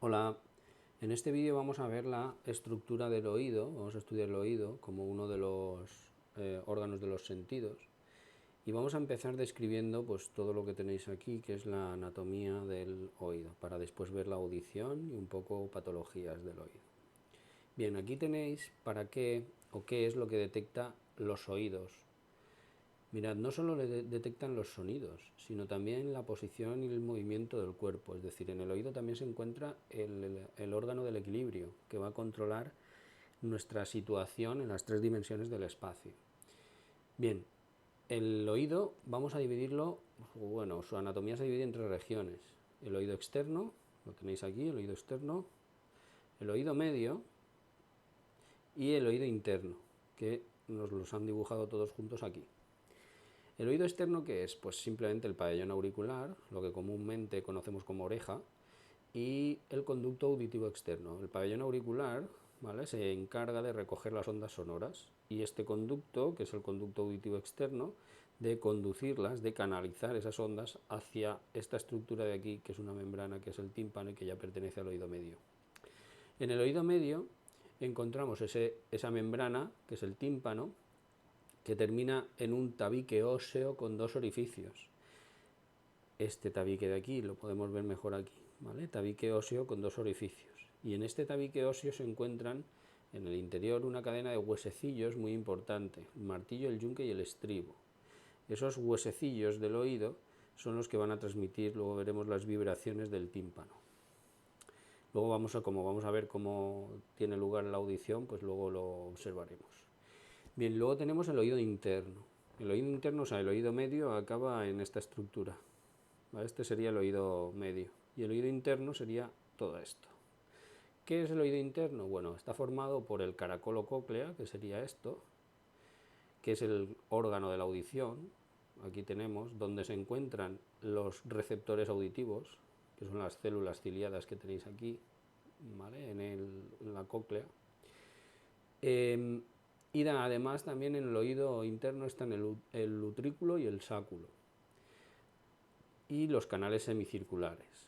Hola, en este vídeo vamos a ver la estructura del oído, vamos a estudiar el oído como uno de los órganos de los sentidos y vamos a empezar describiendo pues todo lo que tenéis aquí, que es la anatomía del oído, para después ver la audición y un poco patologías del oído. Bien, aquí tenéis para qué o qué es lo que detecta los oídos. Mirad, no solo detectan los sonidos, sino también la posición y el movimiento del cuerpo. Es decir, en el oído también se encuentra el órgano del equilibrio, que va a controlar nuestra situación en las tres dimensiones del espacio. Bien, el oído vamos a dividirlo, bueno, su anatomía se divide en tres regiones. El oído externo, lo tenéis aquí, el oído externo, el oído medio y el oído interno, que nos los han dibujado todos juntos aquí. ¿El oído externo qué es? Pues simplemente el pabellón auricular, lo que comúnmente conocemos como oreja, y el conducto auditivo externo. El pabellón auricular, ¿vale?, se encarga de recoger las ondas sonoras y este conducto, que es el conducto auditivo externo, de conducirlas, de canalizar esas ondas hacia esta estructura de aquí, que es una membrana, que es el tímpano y que ya pertenece al oído medio. En el oído medio encontramos esa membrana, que es el tímpano, que termina en un tabique óseo con dos orificios. Este tabique de aquí lo podemos ver mejor aquí, ¿vale? Tabique óseo con dos orificios. Y en este tabique óseo se encuentran en el interior una cadena de huesecillos muy importante, el martillo, el yunque y el estribo. Esos huesecillos del oído son los que van a transmitir, luego veremos las vibraciones del tímpano. Luego como vamos a ver cómo tiene lugar la audición, pues luego lo observaremos. Bien, luego tenemos el oído interno. El oído interno, o sea, el oído medio acaba en esta estructura. Este sería el oído medio. Y el oído interno sería todo esto. ¿Qué es el oído interno? Bueno, está formado por el caracol cóclea, que sería esto, que es el órgano de la audición. Aquí tenemos donde se encuentran los receptores auditivos, que son las células ciliadas que tenéis aquí, ¿vale?, en la cóclea. Y además también en el oído interno están el utrículo y el sáculo. Y los canales semicirculares.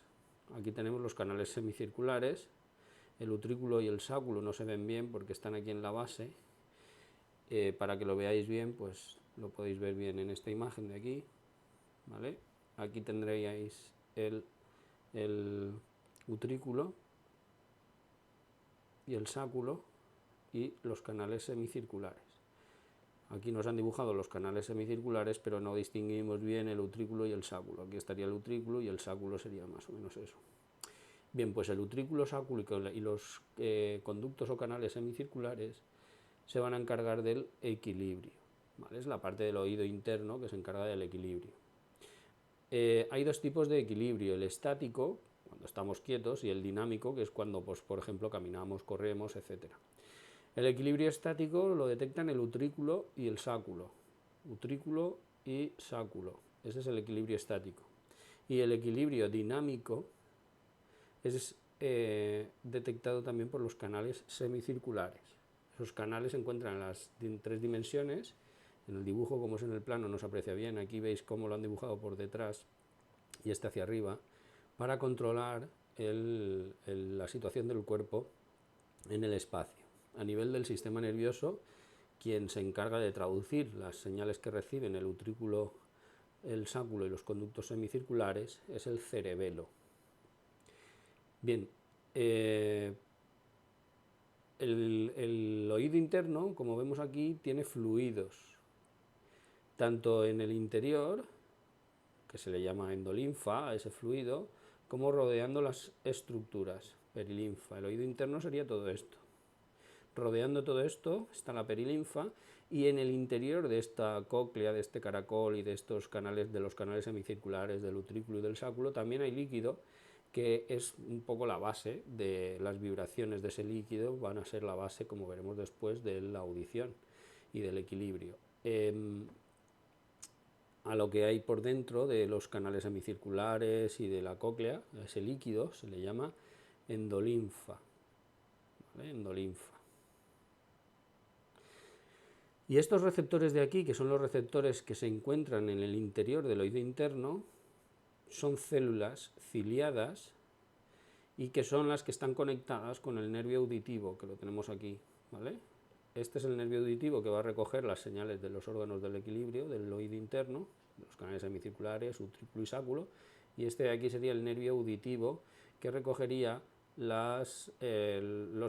Aquí tenemos los canales semicirculares. El utrículo y el sáculo no se ven bien porque están aquí en la base. Para que lo veáis bien, pues lo podéis ver bien en esta imagen de aquí, ¿vale? Aquí tendréis el utrículo y el sáculo y los canales semicirculares. Aquí nos han dibujado los canales semicirculares, pero no distinguimos bien el utrículo y el sáculo. Aquí estaría el utrículo y el sáculo sería más o menos eso. Bien, pues el utrículo, sáculo y los conductos o canales semicirculares se van a encargar del equilibrio, ¿vale? Es la parte del oído interno que se encarga del equilibrio. Hay dos tipos de equilibrio, el estático, cuando estamos quietos, y el dinámico, que es cuando, pues, por ejemplo, caminamos, corremos, etc. El equilibrio estático lo detectan el utrículo y el sáculo. Utrículo y sáculo. Ese es el equilibrio estático. Y el equilibrio dinámico es detectado también por los canales semicirculares. Esos canales se encuentran en las tres dimensiones. En el dibujo, como es en el plano, no se aprecia bien. Aquí veis cómo lo han dibujado por detrás y este hacia arriba, para controlar la situación del cuerpo en el espacio. A nivel del sistema nervioso, quien se encarga de traducir las señales que reciben el utrículo, el sáculo y los conductos semicirculares es el cerebelo. Bien, el oído interno, como vemos aquí, tiene fluidos, tanto en el interior, que se le llama endolinfa a ese fluido, como rodeando las estructuras, perilinfa. El oído interno sería todo esto. Rodeando todo esto está la perilinfa, y en el interior de esta cóclea, de este caracol y de estos canales, de los canales semicirculares del utrículo y del sáculo, también hay líquido, que es un poco la base de las vibraciones de ese líquido, van a ser la base, como veremos después, de la audición y del equilibrio. A lo que hay por dentro de los canales semicirculares y de la cóclea, a ese líquido se le llama endolinfa, ¿vale? Endolinfa. Y estos receptores de aquí, que son los receptores que se encuentran en el interior del oído interno, son células ciliadas y que son las que están conectadas con el nervio auditivo, que lo tenemos aquí, ¿vale? Este es el nervio auditivo que va a recoger las señales de los órganos del equilibrio, del oído interno, los canales semicirculares, subtríngulo y sáculo, y este de aquí sería el nervio auditivo que recogería los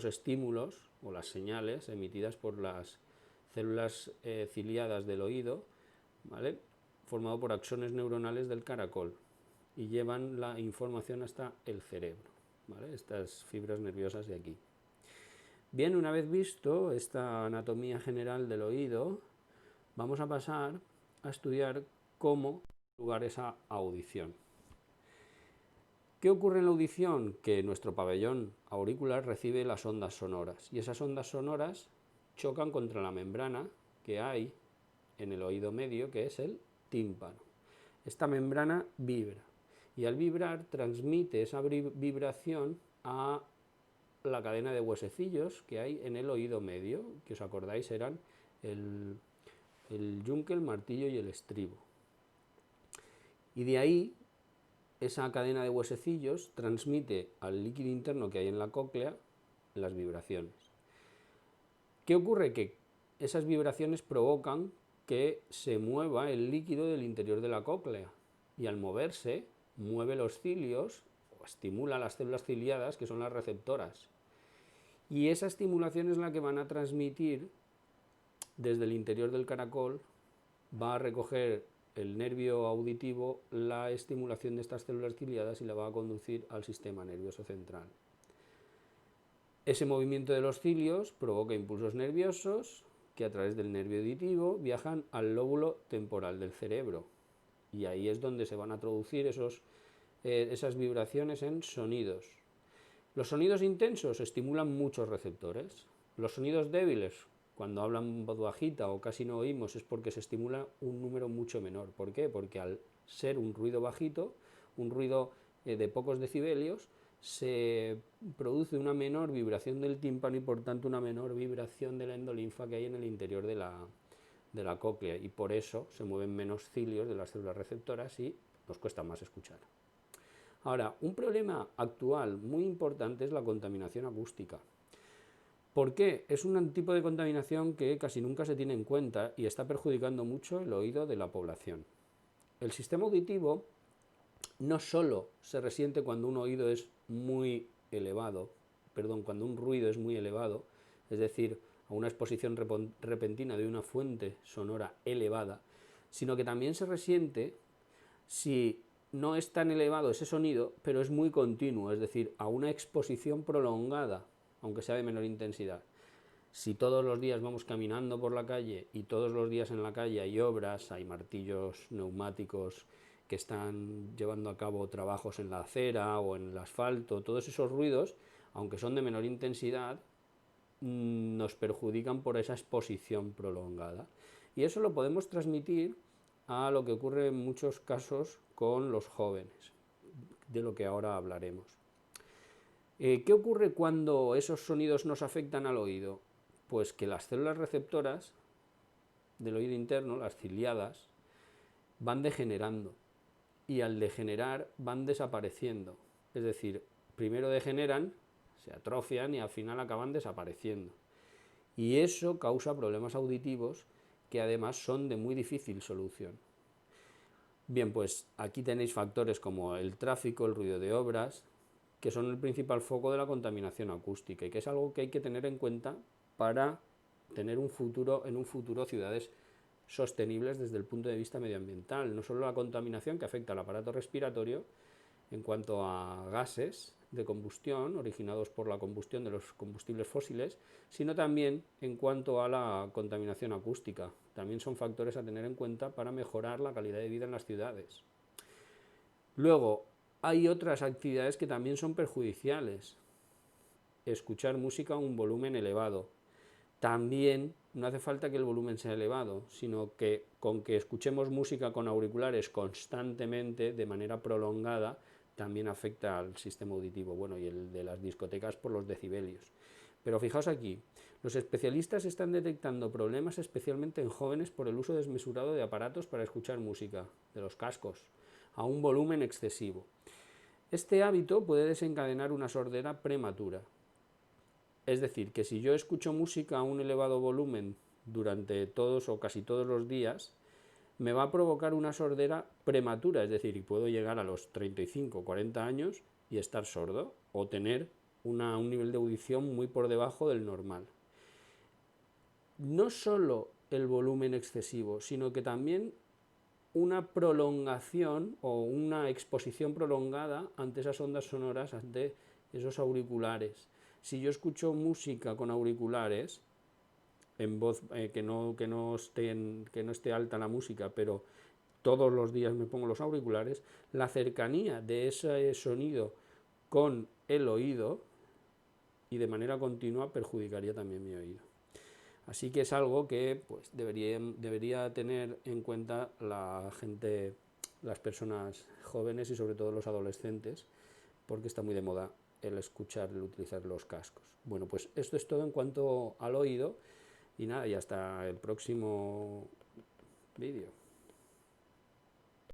estímulos o las señales emitidas por las células ciliadas del oído, ¿vale?, formado por axones neuronales del caracol, y llevan la información hasta el cerebro, ¿vale?, estas fibras nerviosas de aquí. Bien, una vez visto esta anatomía general del oído, vamos a pasar a estudiar cómo tiene lugar esa audición. ¿Qué ocurre en la audición? Que nuestro pabellón auricular recibe las ondas sonoras, y esas ondas sonoras chocan contra la membrana que hay en el oído medio, que es el tímpano. Esta membrana vibra, y al vibrar transmite esa vibración a la cadena de huesecillos que hay en el oído medio, que os acordáis eran el yunque, el martillo y el estribo. Y de ahí, esa cadena de huesecillos transmite al líquido interno que hay en la cóclea las vibraciones. ¿Qué ocurre? Que esas vibraciones provocan que se mueva el líquido del interior de la cóclea, y al moverse, mueve los cilios o estimula las células ciliadas, que son las receptoras. Y esa estimulación es la que van a transmitir desde el interior del caracol, va a recoger el nervio auditivo la estimulación de estas células ciliadas y la va a conducir al sistema nervioso central. Ese movimiento de los cilios provoca impulsos nerviosos que a través del nervio auditivo viajan al lóbulo temporal del cerebro, y ahí es donde se van a traducir esas vibraciones en sonidos. Los sonidos intensos estimulan muchos receptores. Los sonidos débiles, cuando hablan en voz bajita o casi no oímos, es porque se estimula un número mucho menor. ¿Por qué? Porque al ser un ruido bajito, un ruido de pocos decibelios, se produce una menor vibración del tímpano y por tanto una menor vibración de la endolinfa que hay en el interior de la cóclea, y por eso se mueven menos cilios de las células receptoras y nos cuesta más escuchar. Ahora, un problema actual muy importante es la contaminación acústica. ¿Por qué? Es un tipo de contaminación que casi nunca se tiene en cuenta y está perjudicando mucho el oído de la población. El sistema auditivo no solo se resiente cuando un oído es muy elevado, cuando un ruido es muy elevado, es decir, a una exposición repentina de una fuente sonora elevada, sino que también se resiente si no es tan elevado ese sonido, pero es muy continuo, es decir, a una exposición prolongada, aunque sea de menor intensidad. Si todos los días vamos caminando por la calle y todos los días en la calle hay obras, hay martillos neumáticos que están llevando a cabo trabajos en la acera o en el asfalto, todos esos ruidos, aunque son de menor intensidad, nos perjudican por esa exposición prolongada. Y eso lo podemos transmitir a lo que ocurre en muchos casos con los jóvenes, de lo que ahora hablaremos. ¿Qué ocurre cuando esos sonidos nos afectan al oído? Pues que las células receptoras del oído interno, las ciliadas, van degenerando, y al degenerar van desapareciendo. Es decir, primero degeneran, se atrofian y al final acaban desapareciendo. Y eso causa problemas auditivos que además son de muy difícil solución. Bien, pues aquí tenéis factores como el tráfico, el ruido de obras, que son el principal foco de la contaminación acústica y que es algo que hay que tener en cuenta para tener en un futuro ciudades sostenibles desde el punto de vista medioambiental. No solo la contaminación que afecta al aparato respiratorio en cuanto a gases de combustión originados por la combustión de los combustibles fósiles, sino también en cuanto a la contaminación acústica. También son factores a tener en cuenta para mejorar la calidad de vida en las ciudades. Luego, hay otras actividades que también son perjudiciales. Escuchar música a un volumen elevado. También no hace falta que el volumen sea elevado, sino que con que escuchemos música con auriculares constantemente, de manera prolongada, también afecta al sistema auditivo, bueno, y el de las discotecas por los decibelios. Pero fijaos aquí, los especialistas están detectando problemas especialmente en jóvenes por el uso desmesurado de aparatos para escuchar música, de los cascos, a un volumen excesivo. Este hábito puede desencadenar una sordera prematura. Es decir, que si yo escucho música a un elevado volumen durante todos o casi todos los días, me va a provocar una sordera prematura, es decir, puedo llegar a los 35 o 40 años y estar sordo o tener un nivel de audición muy por debajo del normal. No solo el volumen excesivo, sino que también una prolongación o una exposición prolongada ante esas ondas sonoras, ante esos auriculares. Si yo escucho música con auriculares, en voz que no esté alta la música, pero todos los días me pongo los auriculares, la cercanía de ese sonido con el oído y de manera continua perjudicaría también mi oído. Así que es algo que pues, debería tener en cuenta la gente, las personas jóvenes y sobre todo los adolescentes, porque está muy de moda el escuchar, el utilizar los cascos. Bueno, pues esto es todo en cuanto al oído y nada, y hasta el próximo vídeo.